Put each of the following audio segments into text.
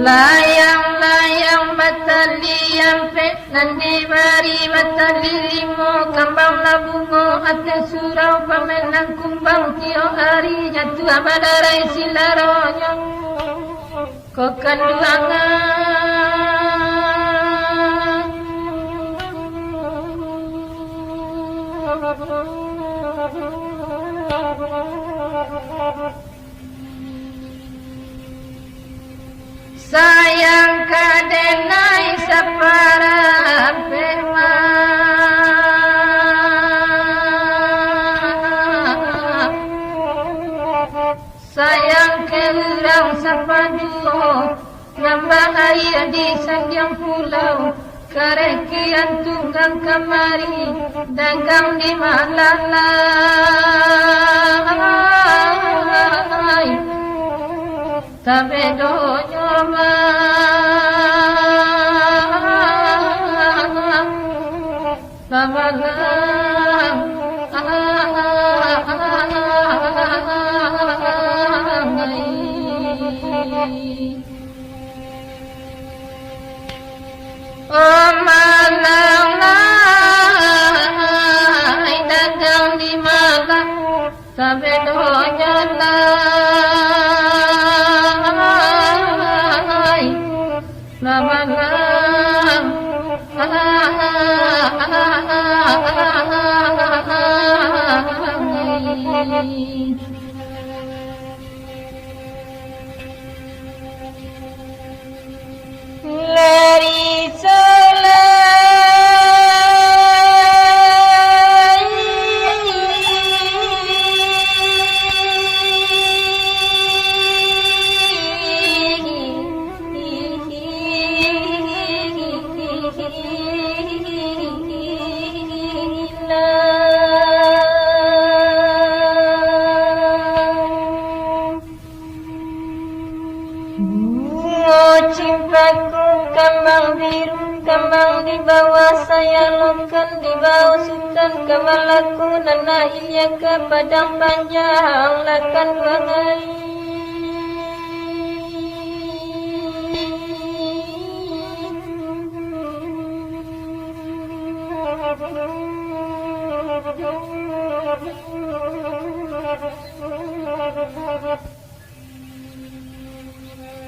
Layang-layang matali yang fitnan diberi matali limo kambang labungo ate surau pamenang kumbang tio hari jatuh amadarai silaronyo kokanduangan sayang kadenai sapara pema sayang kerang sapaduo nambah air di sanjang pulau karekian tunggang kamari dagang di malalai tabedo nyoma tabalang malalai dagang di malang tabedo nyala Lamalang lari kambang biru, kambang di bawah saya lokan di bawah sultan kamalaku nana iya ke padang panjang lakan wangai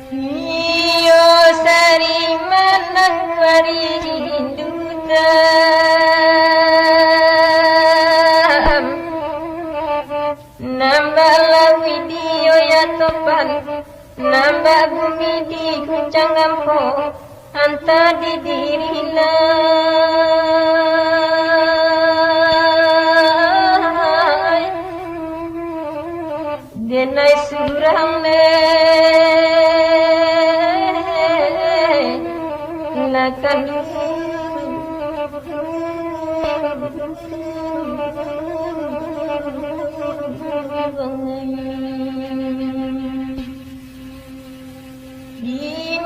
iyo sari manang wari hindutam nambah video ya topan nambah bumi di guncang gampong anta di dirilai denai surang lakan di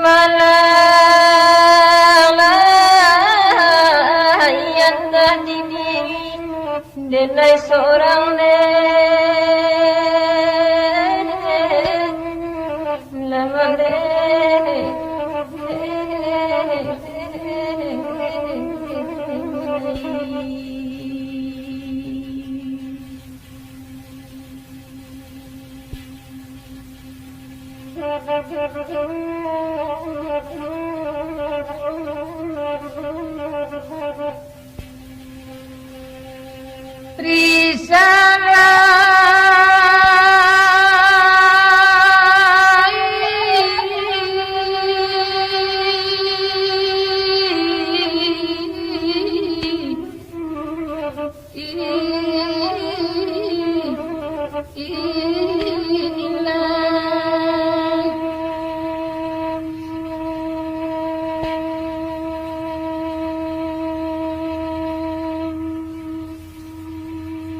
Malaysia tadi diri denai seorang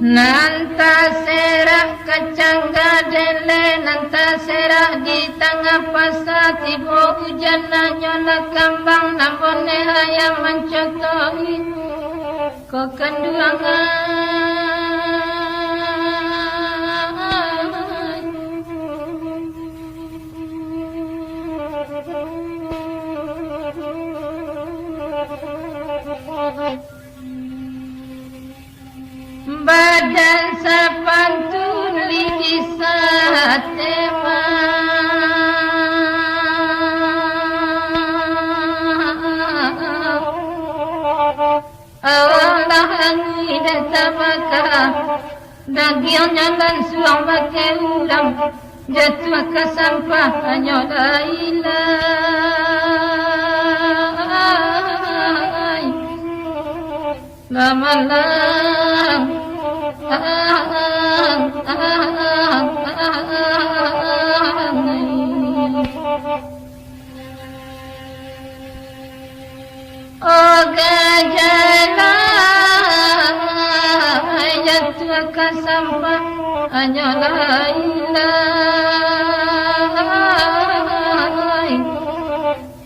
Nanta serak kacangga dele, nanta serak di tengah pasar, tiba hujan nyola kambang, nampone ayam mencotoi kau kanduangan. Badan sepantun lisa tema Allah angin dan tabaka dagingnya dan suang pakai ulang jatuh ke sampah hanya lama-lama oh gajala jatuh ke sampah hanya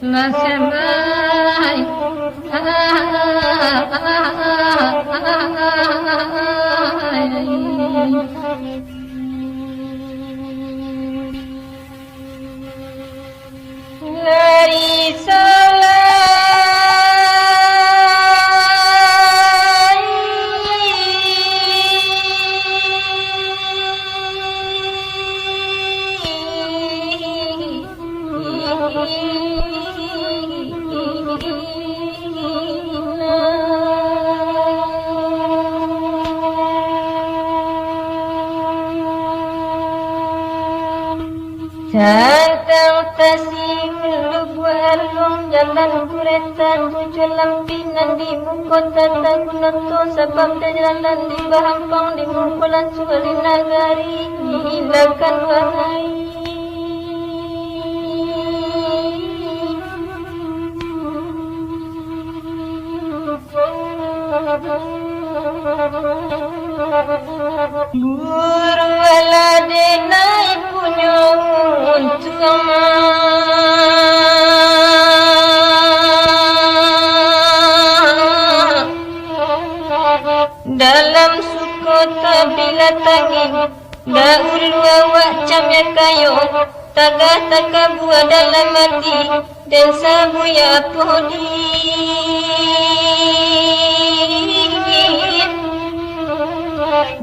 nasembai Lari Tantang tasihul lubu alung jalan kuretan muncul lampinan di mukota tagunato sebab jalan di bahampang di mukulan suri nagari hilakan wahai Guru aladena ibunya untama dalam sukota bila tangi dahulu awak camnya kayu tagah taka buah dalam mati dan sabuya podi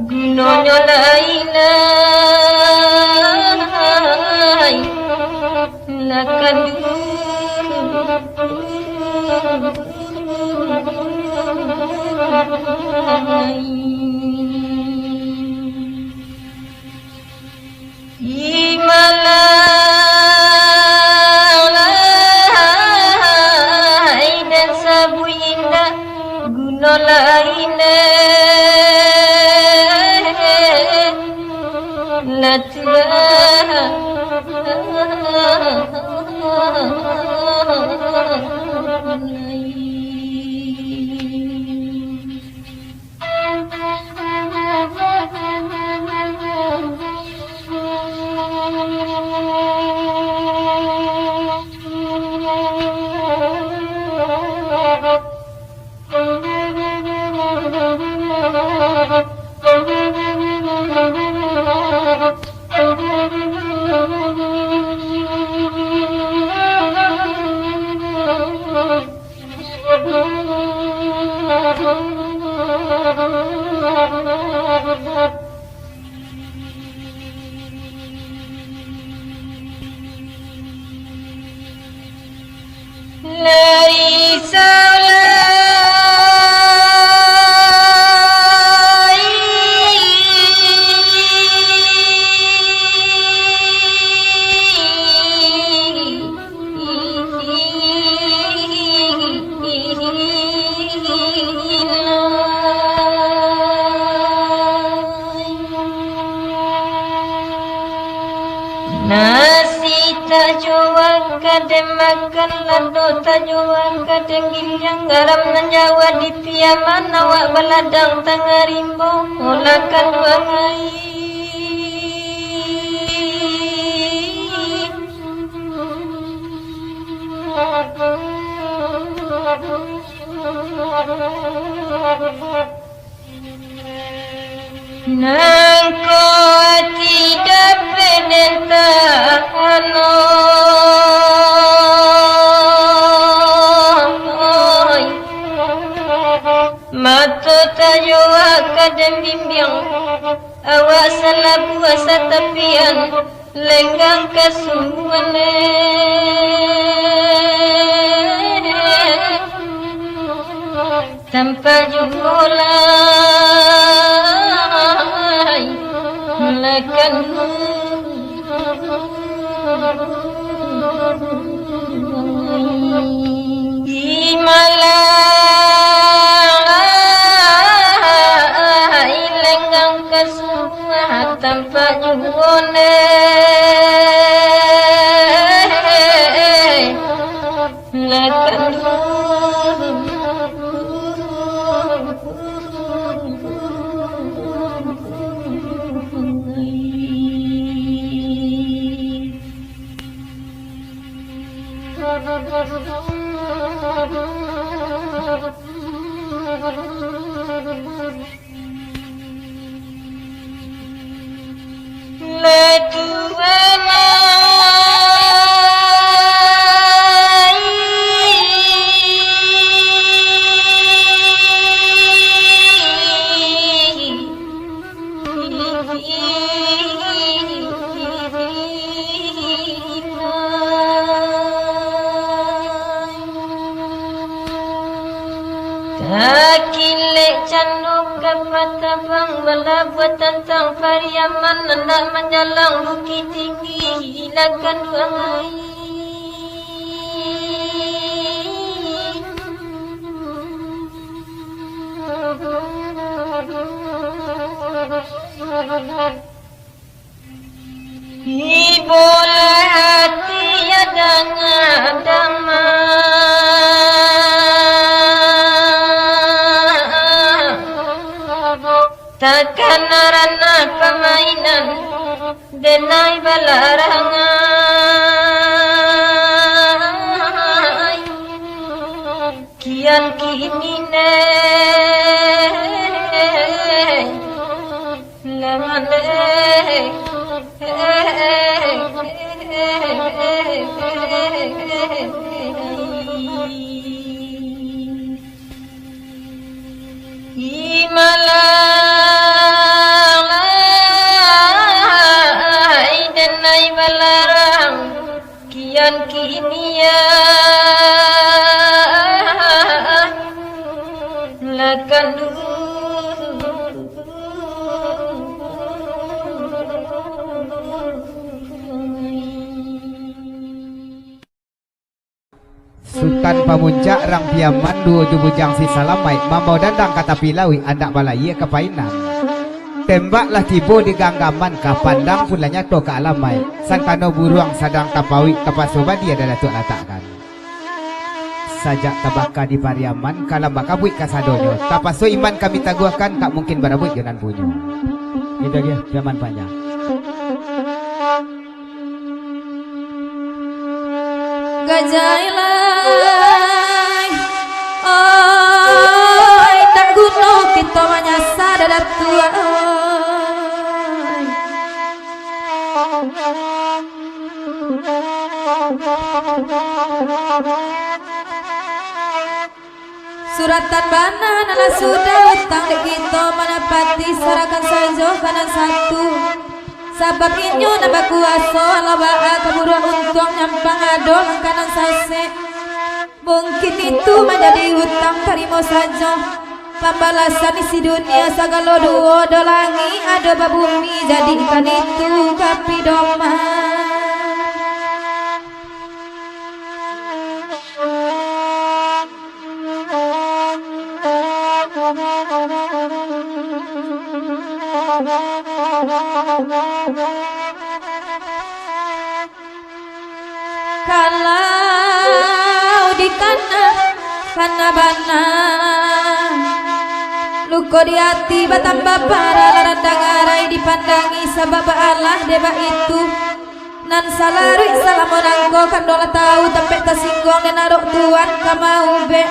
gunanya lailai lakan Himalaya dan sabu indah guna lainnya Nasi tak jua tajwa kadem makan lado tajwa kadem gilyang garam nan Jawa di piaman awak baladang tangarimbo mulakan wangai nangko tidak penenta anoy mato tajwa kadem bimbing awak salah puasa tapian lenggang kesungguhan tanpa jumulai melakan Himalai lenggang kesungguhan tanpa jumulai melakan Kakilek canduk kapatabang balabuat tentang Pariaman hendak menjalang bukit tinggi hilakan dua Ibola hati adanya takkan ranah permainan denai balarangan kian kini laman Himalai denai balarang kian kini ya lakan Sultan Pamuncak Rang Piaman dua jubujang si salamai mamau dandang kata pilawi anak balaya kepainan tembaklah tibo di ganggaman ka pandang pulanya to ke alamai sangkano buruang sadang tapawi kapasoba dia adalah tuk letakkan sajak tabaka di Pariaman kalam bakabuit kasadonyo tapaso iman kami taguakan tak mungkin barabuit jonan punyo itu dia Piaman panjang Gajailai oi tak guna kita menyasa dadat tua suratan banan ala sudah utang dek kita menepati sarakan saja kanan satu sabab inyo nambah kuasa labaa keburu untung nyampang adol kanan sase mungkin itu menjadi hutang terima saja pembalasan isi dunia segala dua dolangi ada babumi jadikan itu kapi doma balau di kana bana luko di hati batambah para larandang arai dipandangi sabab Allah deba itu nan salarui salamonangko kandola tahu tempe tasinggong dan arok tuan kamau be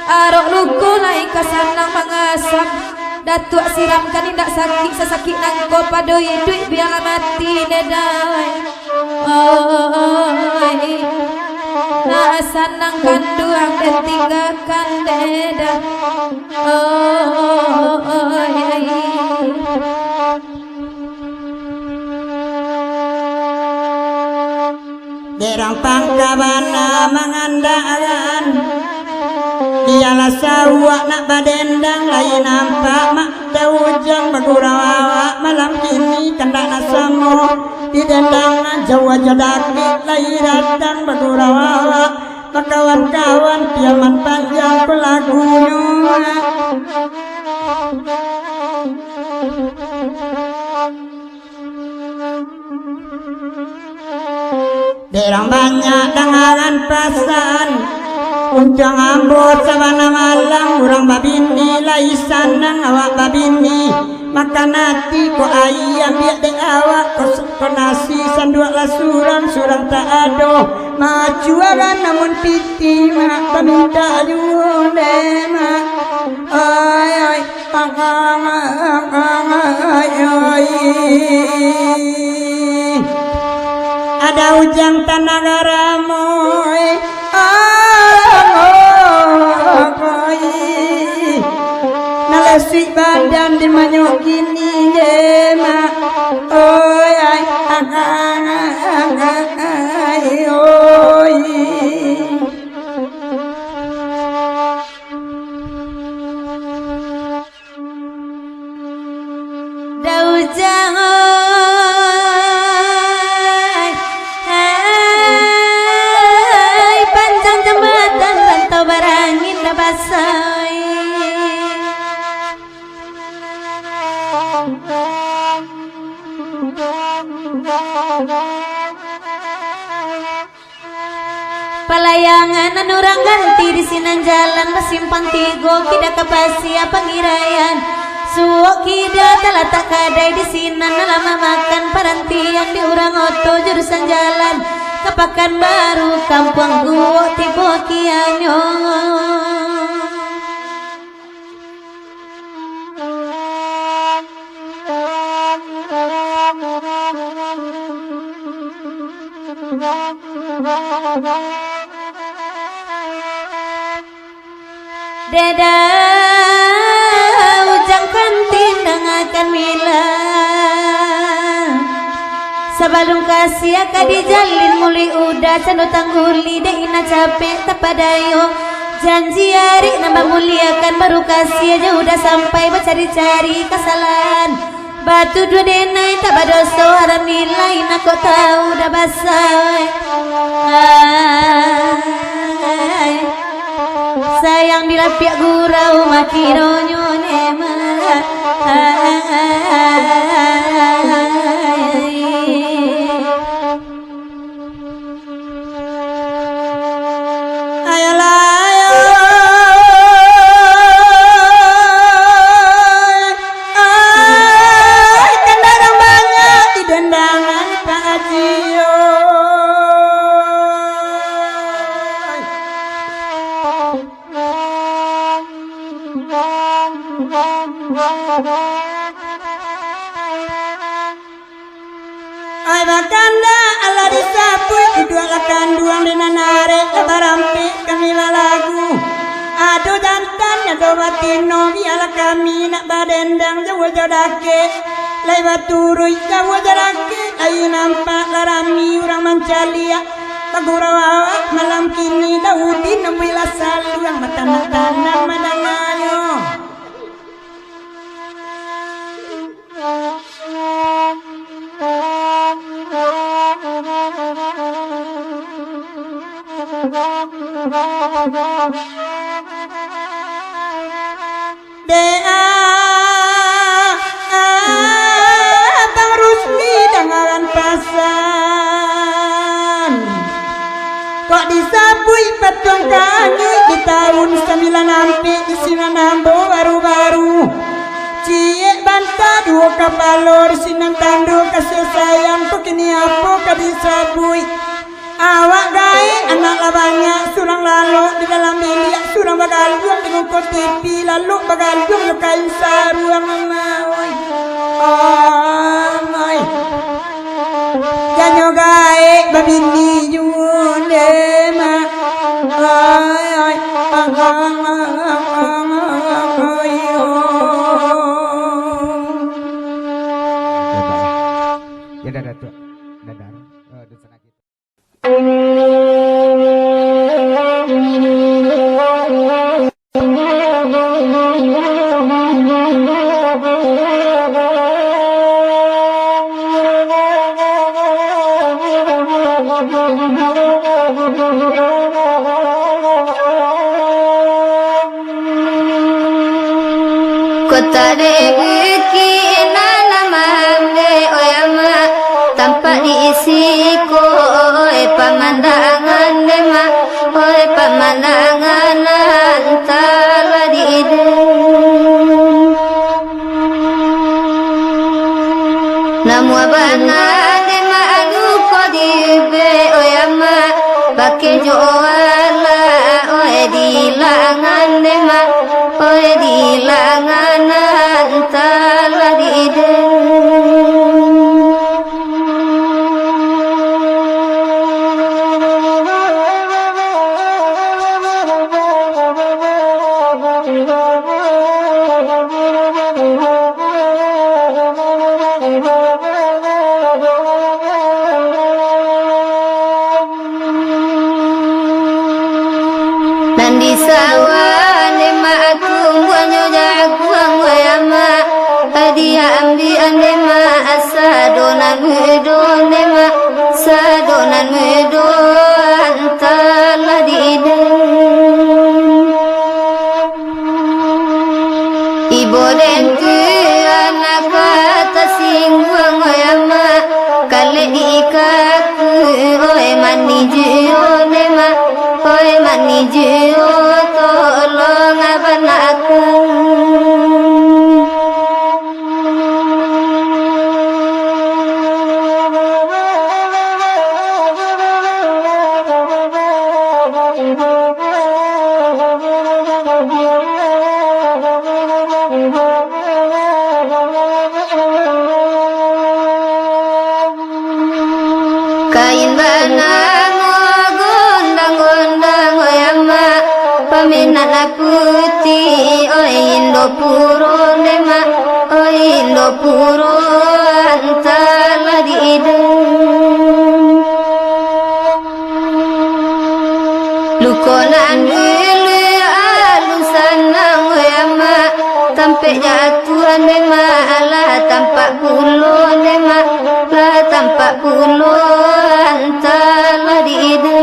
arok luko lai kasanang mangasam datuk siram kan indak sakit sesakit nangko padoi duit biar mati nedai oi na sanang kanduang dan tinggalkan deda oi derang pangkabana mengandaan dialah sawak nak badendang lain nampak mak daujang bagurawa malam kini kendak nasamu di dendang jawa jadaki lain datang bagurawa kawan-kawan kiamat panjang pelagunya derang banyak dengaran pasan Unjang ambut sabana malang urang babini laisan nang awak babini makan nati ko ayam biak deng awak ko nasi sanduak lah surang tak ado majualan namun piti mak paminta june mak ay ada ujang tanah garamoy nalesi badan di manyok gini jema oi ai oi daujang panjang jembatan rantau barangin dah basai pelayangan anurang ganti di sinan jalan bersimpang tigo kida kepasia pengirayan suok kida telah tak kadai di sinan lama makan parantian di urang oto jurusan jalan kepakan baru kampung guo tibo kianyo deda ujang kantin dengakan mila sabalung kasih di jalin muli udah cando tangguli deh ina capek tapadayo janji hari nambah muliakan baru kasih aja udah sampai bercari-cari kesalahan batu dua denai tak badoso haram nilai nak kau tahu dah basah sayang dilapiak gurau makironyo nema ay bakanda ala disapu idua lakan duang dinanare lebarampi kami lagu aduh jantan ya do batino biala kami nak badendang jawa jodake lai baturui jawa jodake ayu nampak larami urang mancalia pagurawa malam kini daudi nembila salu yang tanah-tanah madangayo Bang Rusli dengaran pasan kok disabui patung kami di tahun 9 ampi isinan ambo baru-baru cie banta dua kapalor sinan tandu kasih sayang tuh kini apa kadisabui awak gae anak labanya surang lalu di dalam bilik surang bagal juang di ngukut TV lalu bagal juang lukain saruang mamawai amai janyo gae babini junde ma ay ya dah Datuk dadar dosa kita. Kota deki nanamande oyama tanpa diisi ko pemandangan dema pemandangan antara ide namu abana dema alu ko dibe oyama pakai joala dilangan dema dilangan antara ide Nandi sawan ema aku buanyo jaguang wayama adia ambi andema asadonan medon ema sadonan medon antala dide iboden tu anak kata singwang wayama kale dikaku oe mani jion ema oe mani jion tolong abanaku kain banang gondang-gondang oyama paminana putih oi indo puro nema oi indo puro antala ide lukonan dulu alusan nang oyama tampe jatuhan nema ala tampak pulo nema la tampak pulo antala ide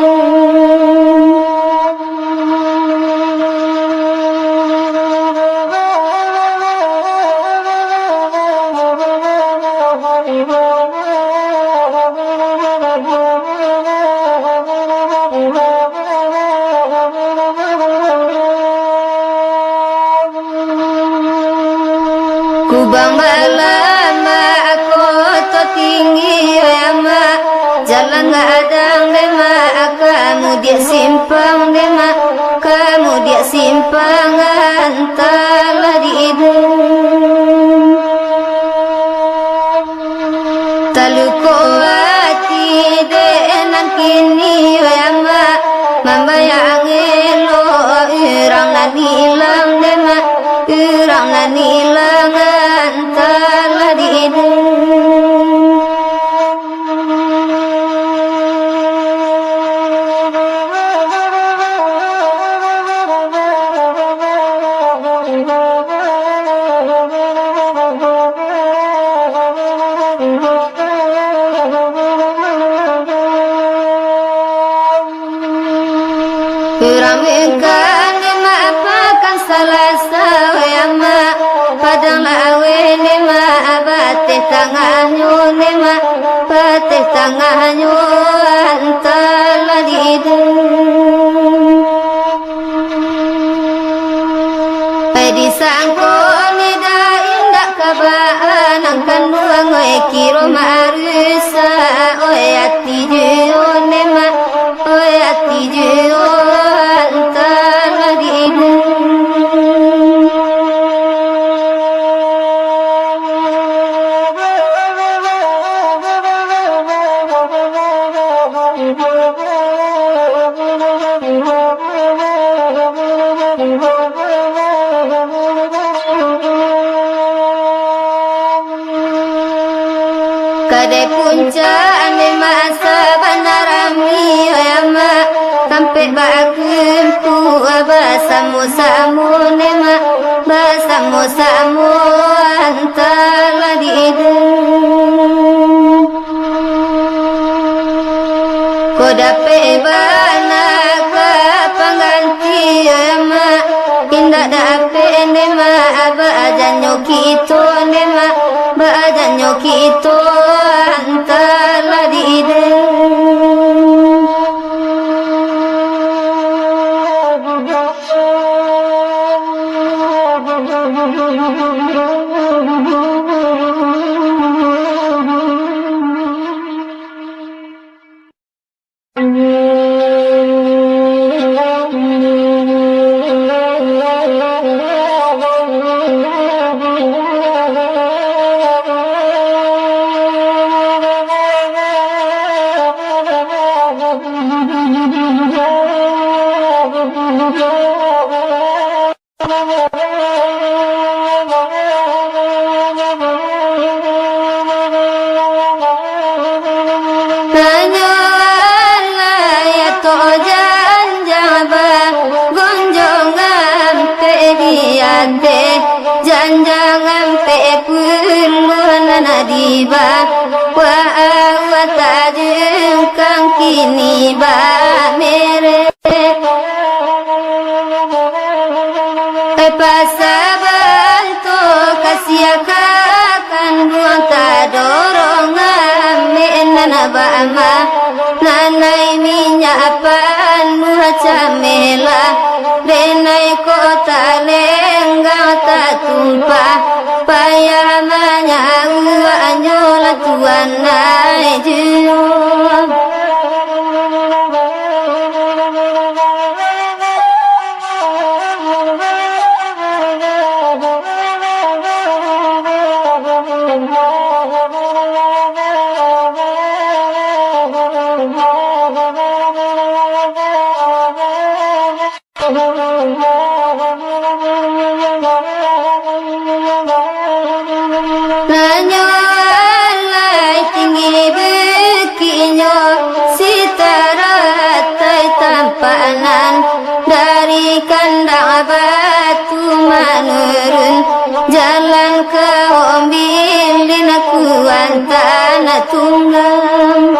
Kubang balama aku to tinggi oyama jalan ngadang dema kamu dia simpang dema kamu dia simpang antala ide taluko ati de enan kini oyama mambayang elo irang nanilang dema irang nanilang antala ide Kuramikan lima apakan salah sawayama padang lawe lima abate tanganyo lima pate tanganyo antala ide jual telah Kadai puncak ane masa banarami ayama sampai bagun ku basamu nema basamu antara di ko dapat bana ka pangganti ayama indah dapat nema ajanyo kito nema ajanyo kito antara di jangan pepuluhan nadiba wa awatajeng kang kini ba mere pasabal to kasiakakan buang tadorong amenana ba ama nanai minyak pan muhacamela benai kota lenggang tak tumpah payah manyahu anyola tuan naik juyum dari kandang batu menurun jalan ke ombil dinakuan tanah tunggang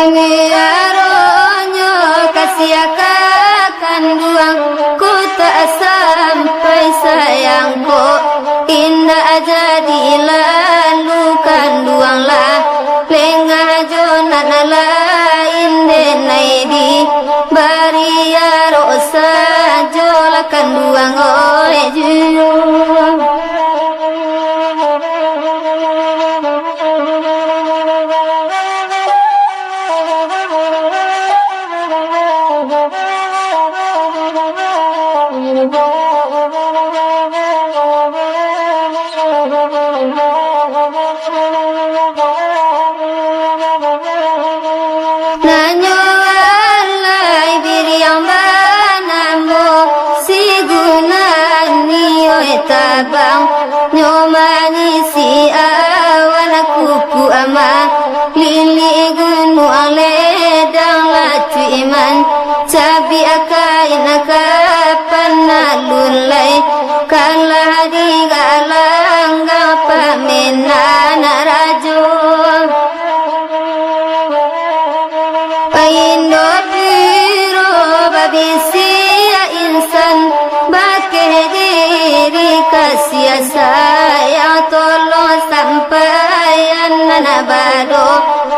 angiaronyo kasiakakan buang ku tak sampai sayangku indah jadi lalu kan buanglah lengah jonan lain denai di baria rosa jolakan buang oleh juyung tabang nyomani si awan kuku ama lili gunung ledang latu iman cabi akain akapan nalulai kalah di galang gapa menana rajo paindo piro babisi insan bakeh diri kasih sayang tolong sampaian nanabado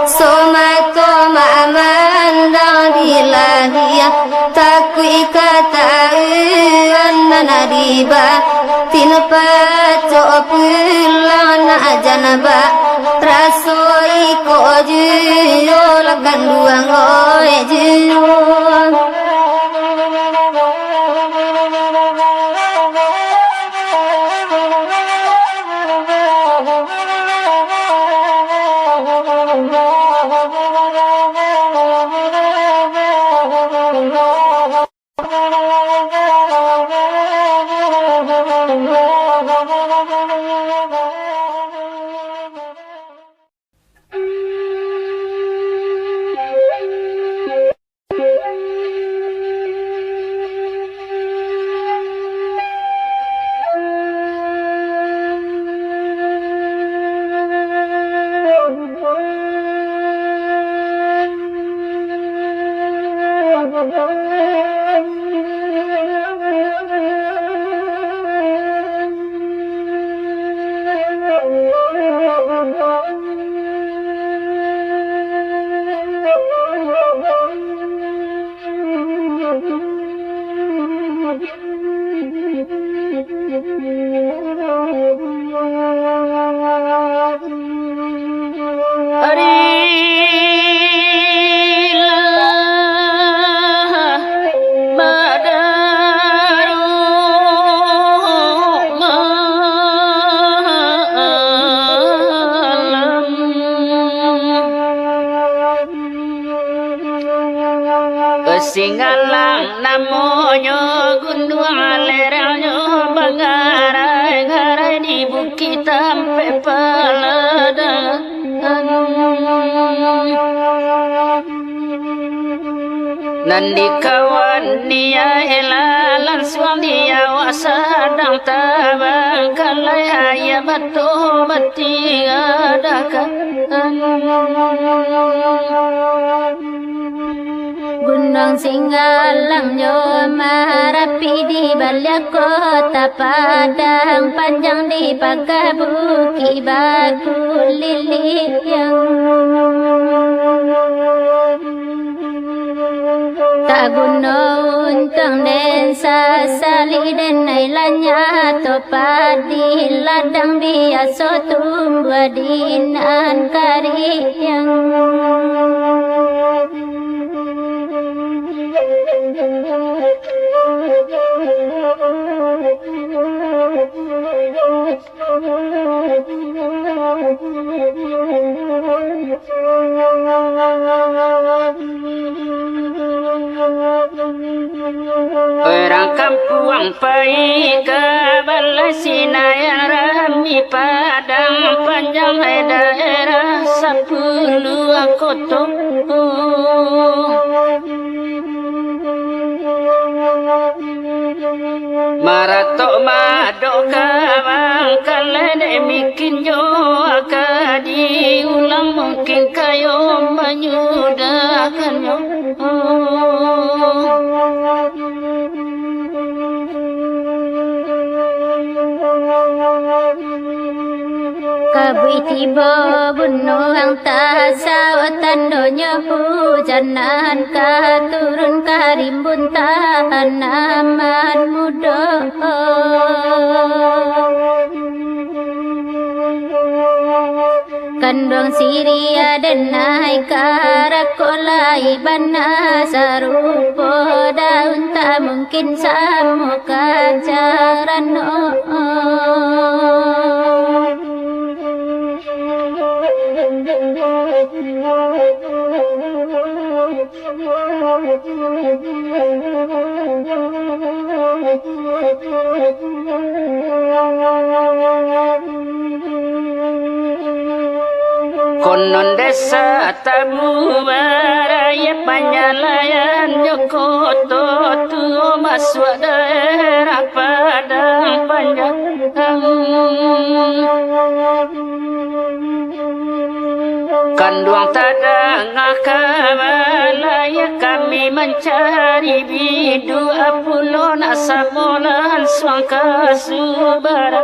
somato mamandang dilahia takui kata nanadiba tinapa cok pelana janaba rasoi ko jiyo lakan duang oe jiyo Singalang namonyo gunung aleranya bangarai-ngarai di bukit sampai peladan Nandi kawan dia elalan suang dia wasadang tabang kalai haya batu bati adakah Gunung Singalang nyo marapi di balik kota Padang panjang di pagabuki baku liliang tak gunung untang den sasali den nailanya topadi ladang biasa tumbuh dinan kariang Orang kampung pergi ke Balasinaya Rami Padang panjang daerah 10 kota Maratok madok kawang kalene bikin jo akadi ulang mungkin kayo menyudahkannya Kabui tiba bunuang tasawatan donya hujanan katurun karimbun tahan aman muda Kandung Siria dan naik karakolai bana sarupo daun tak mungkin sama kajaran Konon desa tabu baraya panyalayan Jokoto tuh masuk daerah Padang panjang Kanduang tadang akamalaya kami mencari bidu apulon asamolan suang kasubara